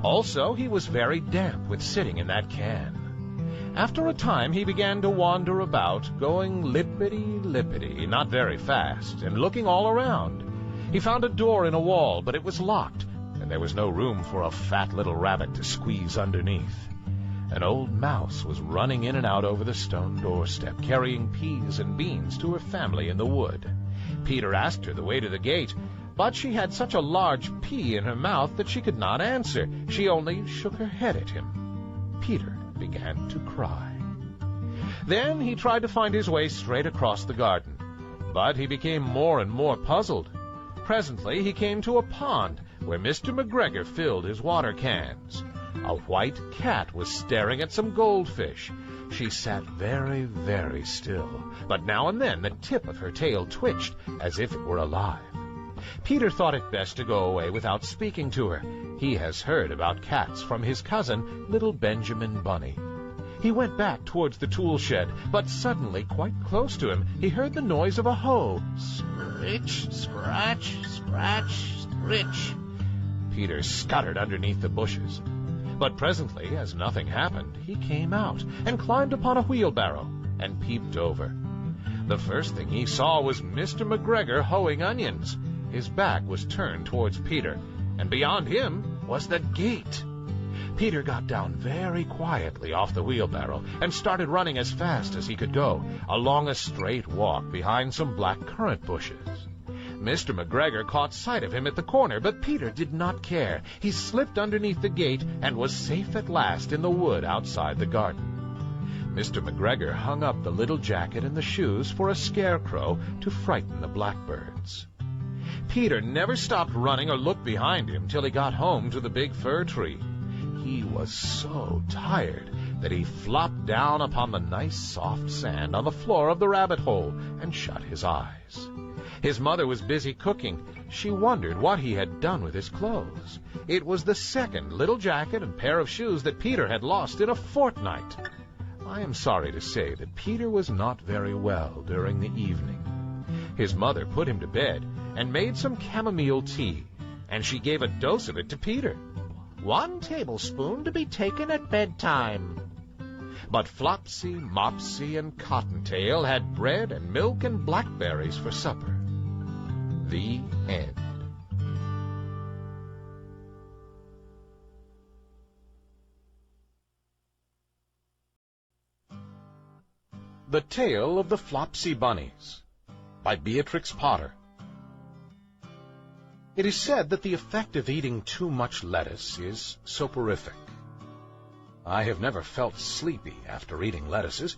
Also, he was very damp with sitting in that can. After a time, he began to wander about, going lippity-lippity, not very fast, and looking all around. He found a door in a wall, but it was locked, and there was no room for a fat little rabbit to squeeze underneath. An old mouse was running in and out over the stone doorstep, carrying peas and beans to her family in the wood. Peter asked her the way to the gate, But she had such a large P in her mouth that she could not answer. She only shook her head at him. Peter began to cry. Then he tried to find his way straight across the garden, but he became more and more puzzled. Presently he came to a pond where Mr. McGregor filled his water cans. A white cat was staring at some goldfish. She sat very, very still, but now and then the tip of her tail twitched as if it were alive. Peter thought it best to go away without speaking to her. He has heard about cats from his cousin, little Benjamin Bunny. He went back towards the tool shed, but suddenly, quite close to him, he heard the noise of a hoe. Scritch, scratch, scratch, scritch. Peter scuttered underneath the bushes. But presently, as nothing happened, he came out and climbed upon a wheelbarrow and peeped over. The first thing he saw was Mr. McGregor hoeing onions. His back was turned towards Peter, and beyond him was the gate. Peter got down very quietly off the wheelbarrow and started running as fast as he could go, along a straight walk behind some black currant bushes. Mr. McGregor caught sight of him at the corner, but Peter did not care. He slipped underneath the gate and was safe at last in the wood outside the garden. Mr. McGregor hung up the little jacket and the shoes for a scarecrow to frighten the blackbirds. Peter never stopped running or looked behind him till he got home to the big fir tree. He was so tired that he flopped down upon the nice soft sand on the floor of the rabbit hole and shut his eyes. His mother was busy cooking. She wondered what he had done with his clothes. It was the second little jacket and pair of shoes that Peter had lost in a fortnight. I am sorry to say that Peter was not very well during the evening. His mother put him to bed and made some chamomile tea, and she gave a dose of it to Peter. 1 tablespoon to be taken at bedtime. But Flopsy, Mopsy, and Cottontail had bread and milk and blackberries for supper. The end. The Tale of the Flopsy Bunnies by Beatrix Potter. It is said that the effect of eating too much lettuce is soporific. I have never felt sleepy after eating lettuces,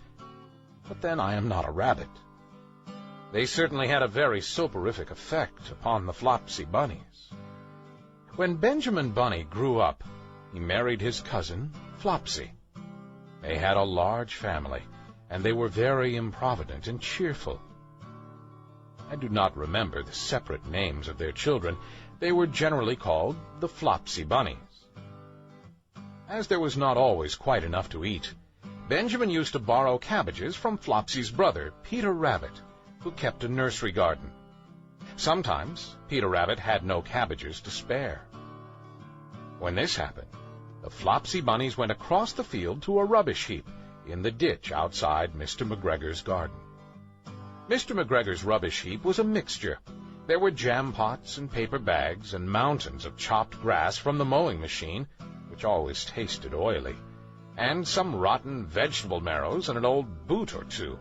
but then I am not a rabbit. They certainly had a very soporific effect upon the Flopsy Bunnies. When Benjamin Bunny grew up, he married his cousin, Flopsy. They had a large family, and they were very improvident and cheerful. I do not remember the separate names of their children. They were generally called the Flopsy Bunnies. As there was not always quite enough to eat, Benjamin used to borrow cabbages from Flopsy's brother, Peter Rabbit, who kept a nursery garden. Sometimes Peter Rabbit had no cabbages to spare. When this happened, the Flopsy Bunnies went across the field to a rubbish heap in the ditch outside Mr. McGregor's garden. Mr. McGregor's rubbish heap was a mixture. There were jam pots and paper bags and mountains of chopped grass from the mowing machine, which always tasted oily, and some rotten vegetable marrows and an old boot or two.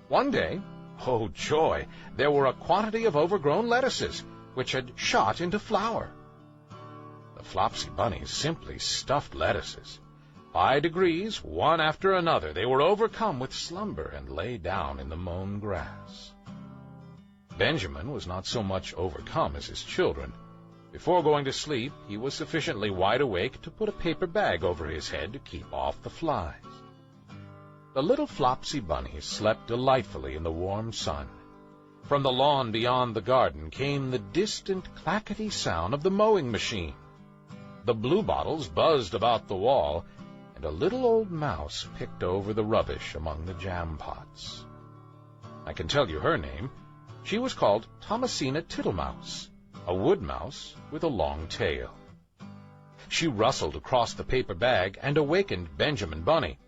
One day, oh joy, there were a quantity of overgrown lettuces, which had shot into flower. The Flopsy Bunnies simply stuffed lettuces. By degrees, one after another, they were overcome with slumber and lay down in the mown grass. Benjamin was not so much overcome as his children. Before going to sleep, he was sufficiently wide awake to put a paper bag over his head to keep off the flies. The little Flopsy Bunnies slept delightfully in the warm sun. From the lawn beyond the garden came the distant clackety sound of the mowing machine. The bluebottles buzzed about the wall, and a little old mouse picked over the rubbish among the jam pots. I can tell you her name. She was called Thomasina Tittlemouse, a wood mouse with a long tail. She rustled across the paper bag and awakened Benjamin Bunny.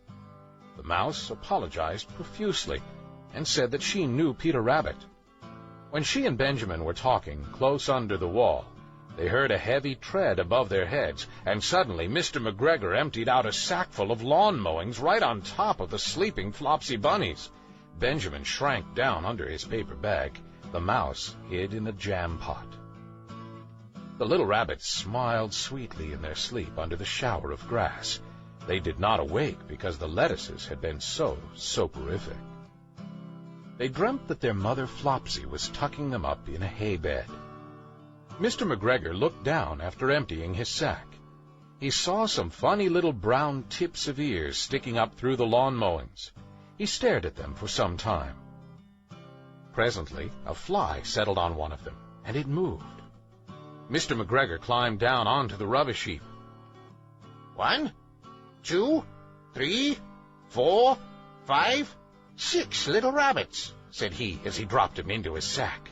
The mouse apologized profusely and said that she knew Peter Rabbit. When she and Benjamin were talking close under the wall, they heard a heavy tread above their heads, and suddenly Mr. McGregor emptied out a sackful of lawn mowings right on top of the sleeping Flopsy Bunnies. Benjamin shrank down under his paper bag. The mouse hid in a jam pot. The little rabbits smiled sweetly in their sleep under the shower of grass. They did not awake because the lettuces had been so soporific. They dreamt that their mother Flopsy was tucking them up in a hay bed. Mr. McGregor looked down after emptying his sack. He saw some funny little brown tips of ears sticking up through the lawn mowings. He stared at them for some time. Presently, a fly settled on one of them, and it moved. Mr. McGregor climbed down onto the rubbish heap. 1, 2, 3, 4, 5, 6 little rabbits, said he as he dropped them into his sack.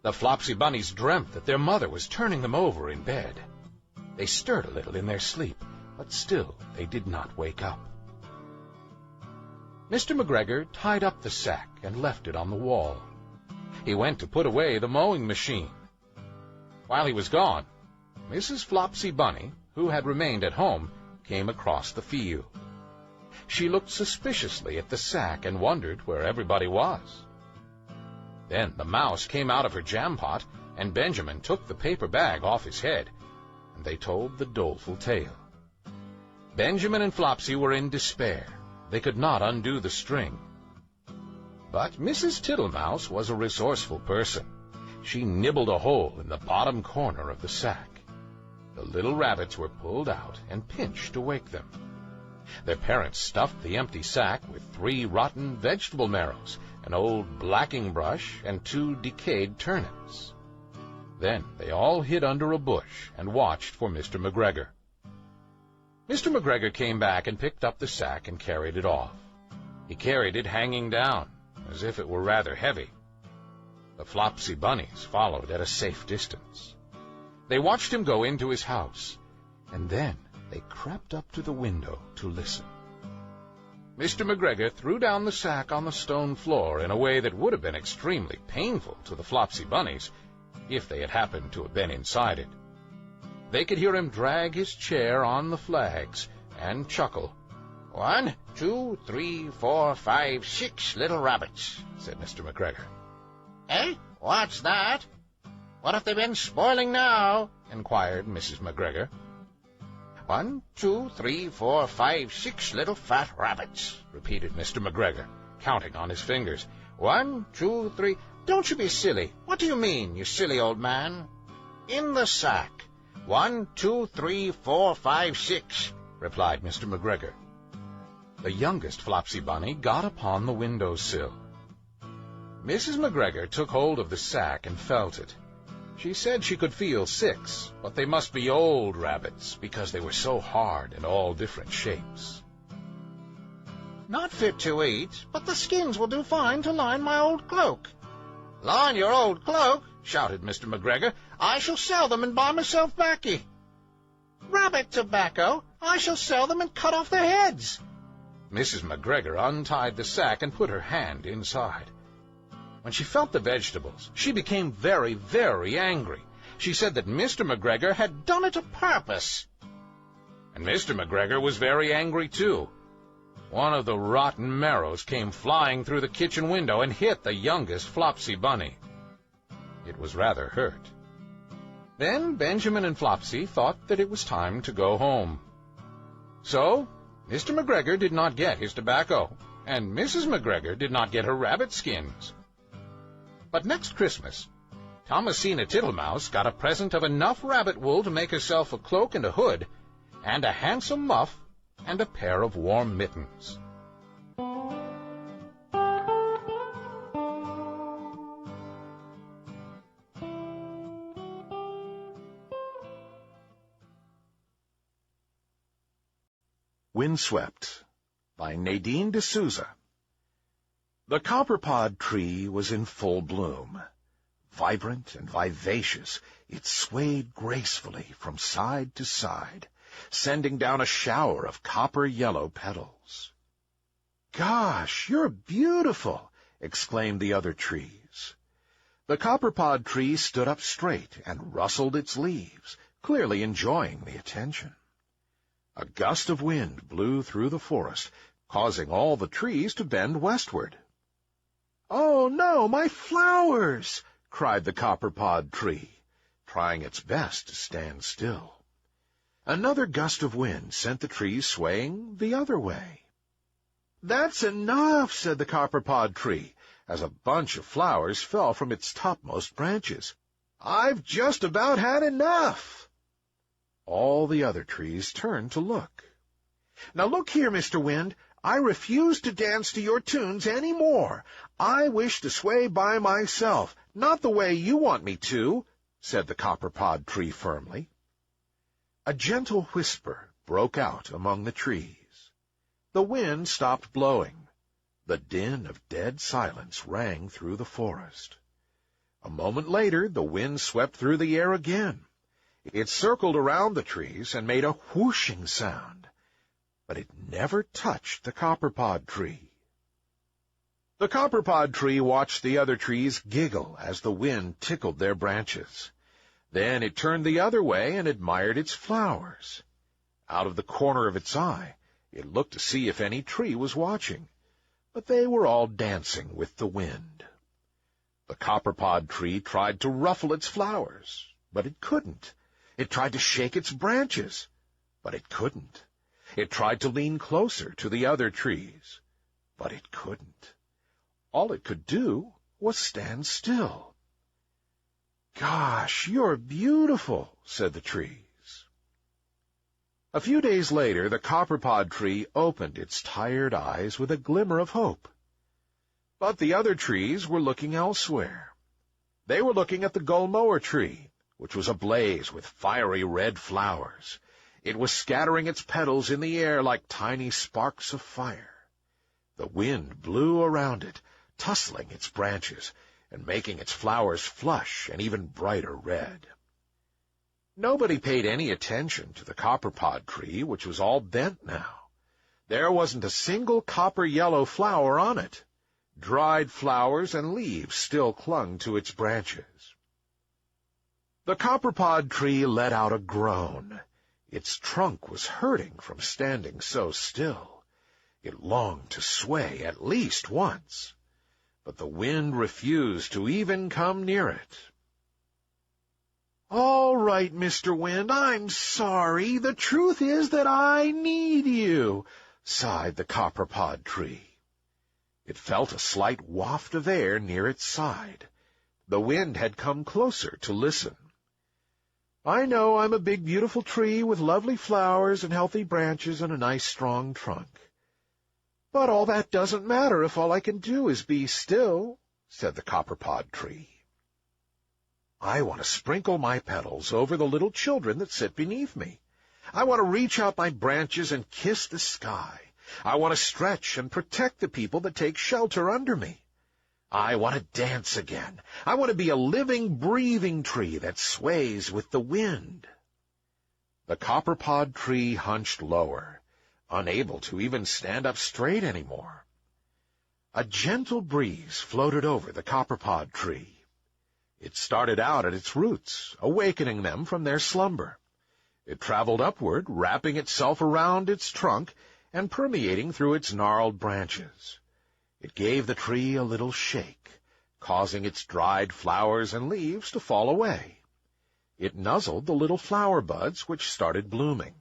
The Flopsy Bunnies dreamt that their mother was turning them over in bed. They stirred a little in their sleep, but still they did not wake up. Mr. McGregor tied up the sack and left it on the wall. He went to put away the mowing machine. While he was gone, Mrs. Flopsy Bunny, who had remained at home, came across the field. She looked suspiciously at the sack and wondered where everybody was. Then the mouse came out of her jam pot, and Benjamin took the paper bag off his head, and they told the doleful tale. Benjamin and Flopsy were in despair. They could not undo the string. But Mrs. Tittlemouse was a resourceful person. She nibbled a hole in the bottom corner of the sack. The little rabbits were pulled out and pinched to wake them. Their parents stuffed the empty sack with 3 rotten vegetable marrows, an old blacking brush, and 2 decayed turnips. Then they all hid under a bush and watched for Mr. McGregor. Mr. McGregor came back and picked up the sack and carried it off. He carried it hanging down, as if it were rather heavy. The Flopsy Bunnies followed at a safe distance. They watched him go into his house, and then they crept up to the window to listen. Mr. McGregor threw down the sack on the stone floor in a way that would have been extremely painful to the Flopsy Bunnies if they had happened to have been inside it. They could hear him drag his chair on the flags and chuckle. 1, 2, 3, 4, 5, 6 little rabbits, said Mr. McGregor. Eh? What's that? What have they been spoiling now? Inquired Mrs. McGregor. 1, 2, 3, 4, 5, 6 little fat rabbits, repeated Mr. McGregor, counting on his fingers. 1, 2, 3... Don't you be silly. What do you mean, you silly old man? In the sack. 1, 2, 3, 4, 5, 6, replied Mr. McGregor. The youngest Flopsy Bunny got upon the window-sill. Mrs. McGregor took hold of the sack and felt it. She said she could feel 6, but they must be old rabbits because they were so hard and all different shapes. Not fit to eat, but the skins will do fine to line my old cloak. Line your old cloak, shouted Mr. McGregor. I shall sell them and buy myself baccy. Rabbit tobacco, I shall sell them and cut off their heads. Mrs. McGregor untied the sack and put her hand inside. When she felt the vegetables, she became very, very angry. She said that Mr. McGregor had done it a purpose. And Mr. McGregor was very angry, too. One of the rotten marrows came flying through the kitchen window and hit the youngest Flopsy Bunny. It was rather hurt. Then Benjamin and Flopsy thought that it was time to go home. So Mr. McGregor did not get his tobacco, and Mrs. McGregor did not get her rabbit skins. But next Christmas, Thomasina Tittlemouse got a present of enough rabbit wool to make herself a cloak and a hood, and a handsome muff, and a pair of warm mittens. Windswept by Nadine D'Souza. The copperpod tree was in full bloom. Vibrant and vivacious, it swayed gracefully from side to side, sending down a shower of copper-yellow petals. "Gosh, you're beautiful!" exclaimed the other trees. The copperpod tree stood up straight and rustled its leaves, clearly enjoying the attention. A gust of wind blew through the forest, causing all the trees to bend westward. "Oh, no, my flowers!" cried the copperpod tree, trying its best to stand still. Another gust of wind sent the trees swaying the other way. "That's enough," said the copperpod tree, as a bunch of flowers fell from its topmost branches. "I've just about had enough." All the other trees turned to look. "Now look here, Mr. Wind, I refuse to dance to your tunes any more. I wish to sway by myself, not the way you want me to," said the copperpod tree firmly. A gentle whisper broke out among the trees. The wind stopped blowing. The din of dead silence rang through the forest. A moment later, the wind swept through the air again. It circled around the trees and made a whooshing sound, but it never touched the copperpod tree. The copperpod tree watched the other trees giggle as the wind tickled their branches. Then it turned the other way and admired its flowers. Out of the corner of its eye, it looked to see if any tree was watching, but they were all dancing with the wind. The copperpod tree tried to ruffle its flowers, but it couldn't. It tried to shake its branches, but it couldn't. It tried to lean closer to the other trees, but it couldn't. All it could do was stand still. "Gosh, you're beautiful," said the trees. A few days later, the copperpod tree opened its tired eyes with a glimmer of hope. But the other trees were looking elsewhere. They were looking at the gull-mower tree, which was ablaze with fiery red flowers. It was scattering its petals in the air like tiny sparks of fire. The wind blew around it, tussling its branches and making its flowers flush and even brighter red. Nobody paid any attention to the copperpod tree, which was all bent now. There wasn't a single copper-yellow flower on it. Dried flowers and leaves still clung to its branches. The copperpod tree let out a groan. Its trunk was hurting from standing so still. It longed to sway at least once, but the wind refused to even come near it. "All right, Mr. Wind, I'm sorry. The truth is that I need you," sighed the copperpod tree. It felt a slight waft of air near its side. The wind had come closer to listen. "I know I'm a big, beautiful tree with lovely flowers and healthy branches and a nice, strong trunk. But all that doesn't matter if all I can do is be still," said the copperpod tree. "I want to sprinkle my petals over the little children that sit beneath me. I want to reach out my branches and kiss the sky. I want to stretch and protect the people that take shelter under me. I want to dance again. I want to be a living, breathing tree that sways with the wind." The copperpod tree hunched lower, unable to even stand up straight anymore. A gentle breeze floated over the copperpod tree. It started out at its roots, awakening them from their slumber. It traveled upward, wrapping itself around its trunk and permeating through its gnarled branches. It gave the tree a little shake, causing its dried flowers and leaves to fall away. It nuzzled the little flower buds, which started blooming.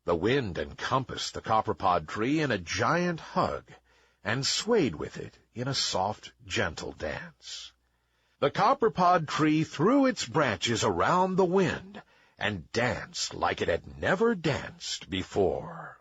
The wind encompassed the copperpod tree in a giant hug and swayed with it in a soft, gentle dance. The copperpod tree threw its branches around the wind and danced like it had never danced before.